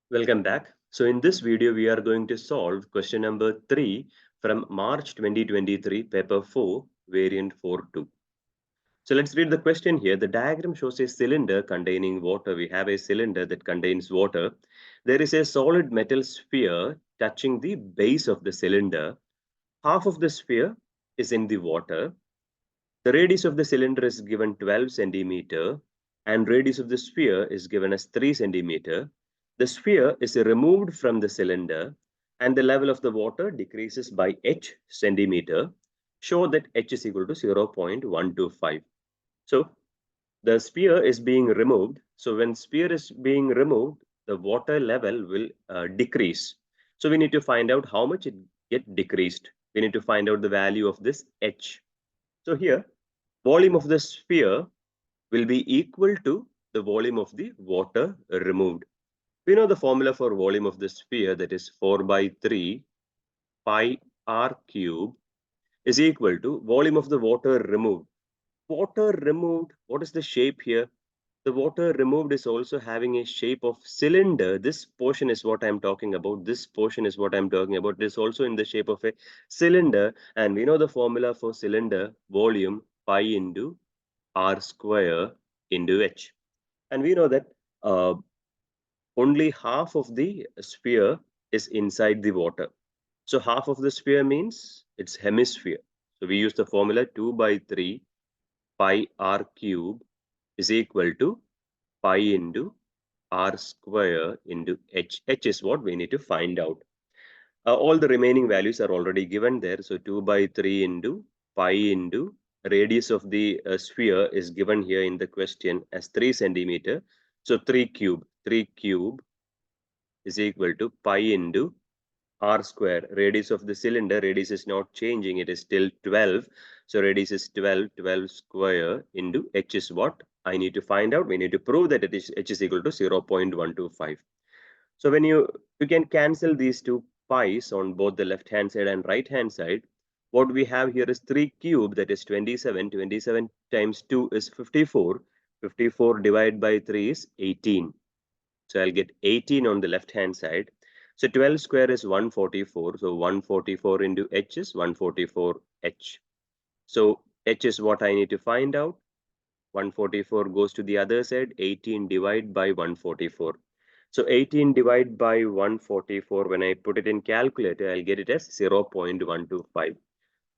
Welcome back. So in this video, we are going to solve question number 3 from March 2023, paper 4, variant 4.2. So let's read the question here. The diagram shows a cylinder containing water. We have a cylinder that contains water. There is a solid metal sphere touching the base of the cylinder. Half of the sphere is in the water. The radius of the cylinder is given 12 centimeter and radius of the sphere is given as 3 centimeter. The sphere is removed from the cylinder and the level of the water decreases by h centimeter. Show that h is equal to 0.125. So the sphere is being removed. So when sphere is being removed, the water level will decrease. So we need to find out how much it get decreased. We need to find out the value of this h. So here, volume of the sphere will be equal to the volume of the water removed. We know the formula for volume of the sphere, that is 4 by 3 pi r cube is equal to volume of the water removed. Water removed, what is the shape here? The water removed is also having a shape of cylinder. This portion is what I'm talking about. This portion is what I'm talking about. It is also in the shape of a cylinder. And we know the formula for cylinder volume pi into r square into h. And we know that only half of the sphere is inside the water. So half of the sphere means it's hemisphere. So we use the formula 2 by 3 pi r cube is equal to pi into r square into h. H is what we need to find out. All the remaining values are already given there. So 2 by 3 into pi into radius of the sphere is given here in the question as 3 centimeter. So 3 cube is equal to pi into r square. Radius of the cylinder, radius is not changing. It is still 12. So radius is 12 square into h is what I need to find out. We need to prove that h is equal to 0.125. So when you can cancel these two pi's on both the left hand side and right hand side. What we have here is 3 cube, that is 27. 27 times 2 is 54. 54 divided by 3 is 18. So I'll get 18 on the left hand side. So 12 square is 144. So 144 into h is 144h. So h is what I need to find out. 144 goes to the other side. 18 divided by 144. So 18 divided by 144, when I put it in calculator, I'll get it as 0.125.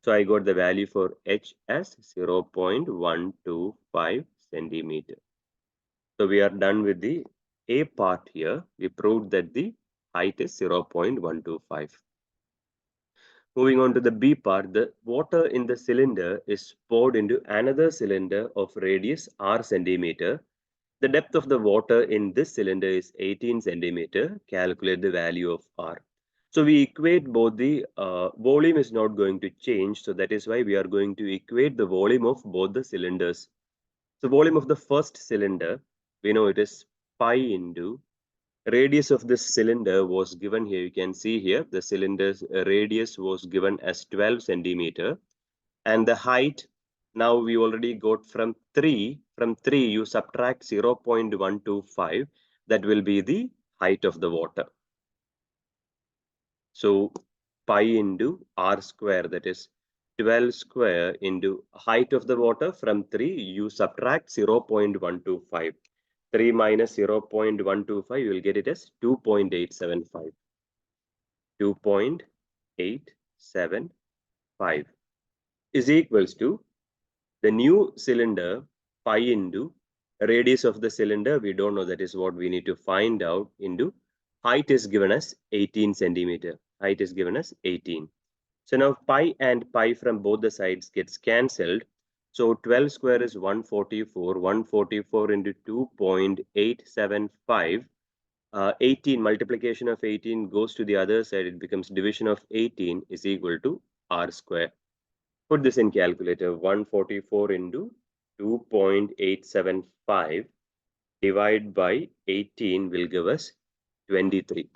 So I got the value for h as 0.125 centimeter. So we are done with the A part here. We proved that the height is 0.125. Moving on to the B part, the water in the cylinder is poured into another cylinder of radius r centimeter. The depth of the water in this cylinder is 18 centimeter. Calculate the value of r. So we equate both the volume is not going to change. So that is why we are going to equate the volume of both the cylinders. So volume of the first cylinder, we know it is pi into radius of this cylinder was given here. You can see here the cylinder's radius was given as 12 centimeter. And the height, now we already got from 3. From 3, you subtract 0.125. That will be the height of the water. So pi into r square, that is 12 square into height of the water. From 3, you subtract 0.125. 3 minus 0.125, you will get it as 2.875. 2.875 is equals to the new cylinder pi into radius of the cylinder. We don't know, that is what we need to find out, into height is given as 18 centimeter. Height is given as 18. So now pi and pi from both the sides gets cancelled. So 12 square is 144. 144 into 2.875. 18, multiplication of 18 goes to the other side. It becomes division of 18 is equal to r square. Put this in calculator. 144 into 2.875 divided by 18 will give us 23.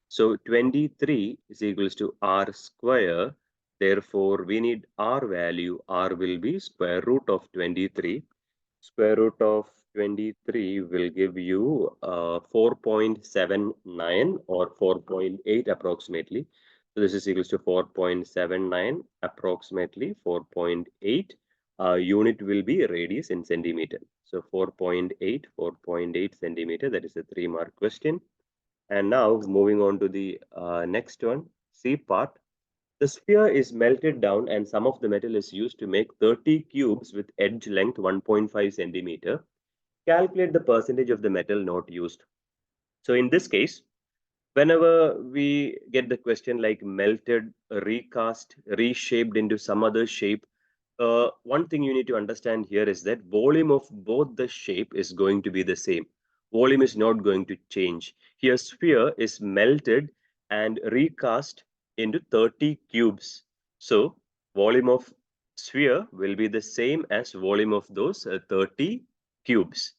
So 23 is equals to r square. Therefore, we need r value. R will be square root of 23. Square root of 23 will give you 4.79 or 4.8 approximately. So this is equals to 4.79 approximately 4.8. Unit will be radius in centimeter. So 4.8 centimeter. That is a 3-mark question. And now moving on to the next one, C part. The sphere is melted down and some of the metal is used to make 30 cubes with edge length 1.5 centimeter. Calculate the percentage of the metal not used. So in this case, whenever we get the question like melted, recast, reshaped into some other shape, one thing you need to understand here is that volume of both the shape is going to be the same. Volume is not going to change. Here sphere is melted and recast into 30 cubes. So volume of sphere will be the same as volume of those 30 cubes.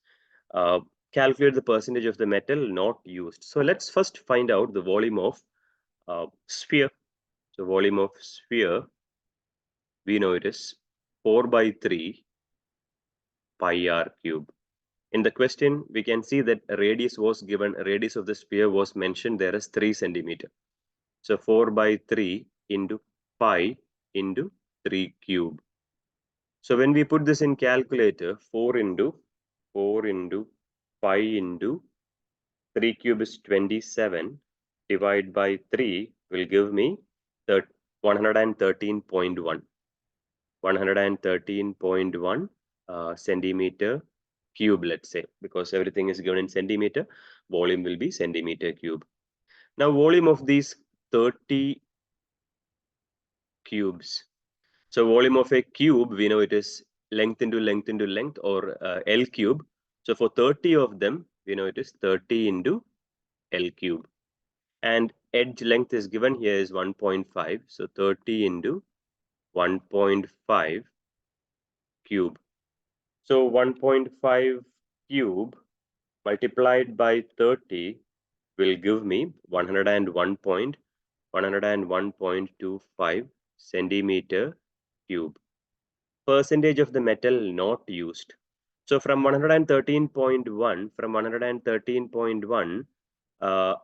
Uh, Calculate the percentage of the metal not used. So let's first find out the volume of sphere. So volume of sphere, we know it is 4 by 3 pi r cube. In the question, we can see that radius was given, radius of the sphere was mentioned there as 3 centimeter. So 4 by 3 into pi into 3 cube. So when we put this in calculator, 4 into pi into 3 cube is 27, divide by 3 will give me 113.1. 113.1 centimeter cube, let's say, because everything is given in centimeter, volume will be centimeter cube. Now, volume of these 30 cubes. So, volume of a cube, we know it is length into length into length, or L cube. So, for 30 of them, we know it is 30 into L cube. And edge length is given here is 1.5. So, 30 into 1.5 cube. So 1.5 cube multiplied by 30 will give me 101.25 centimeter cube. Percentage of the metal not used. So from 113.1,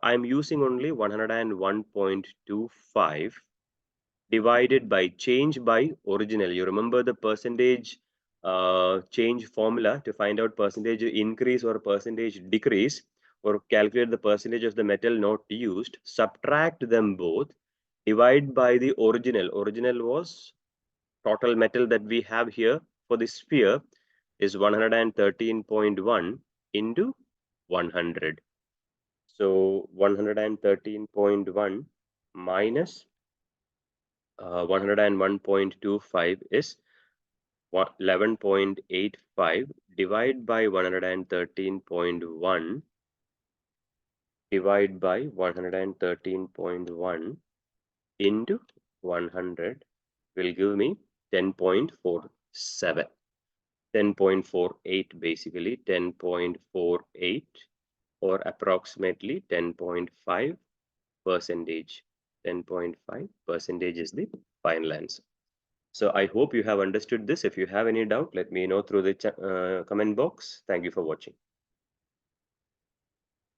I'm using only 101.25 divided by change by original. You remember the percentage change formula to find out percentage increase or percentage decrease, or calculate the percentage of the metal not used. Subtract them both, divide by the original. Original was total metal that we have here for the sphere is 113.1 into 100. So 113.1 minus 101.25 is 11.85, divide by 113.1, divide by 113.1 into 100 will give me 10.47. 10.48 basically, 10.48 or approximately 10.5 percentage. 10.5 percentage is the final answer. So I hope you have understood this. If you have any doubt, let me know through the comment box. Thank you for watching.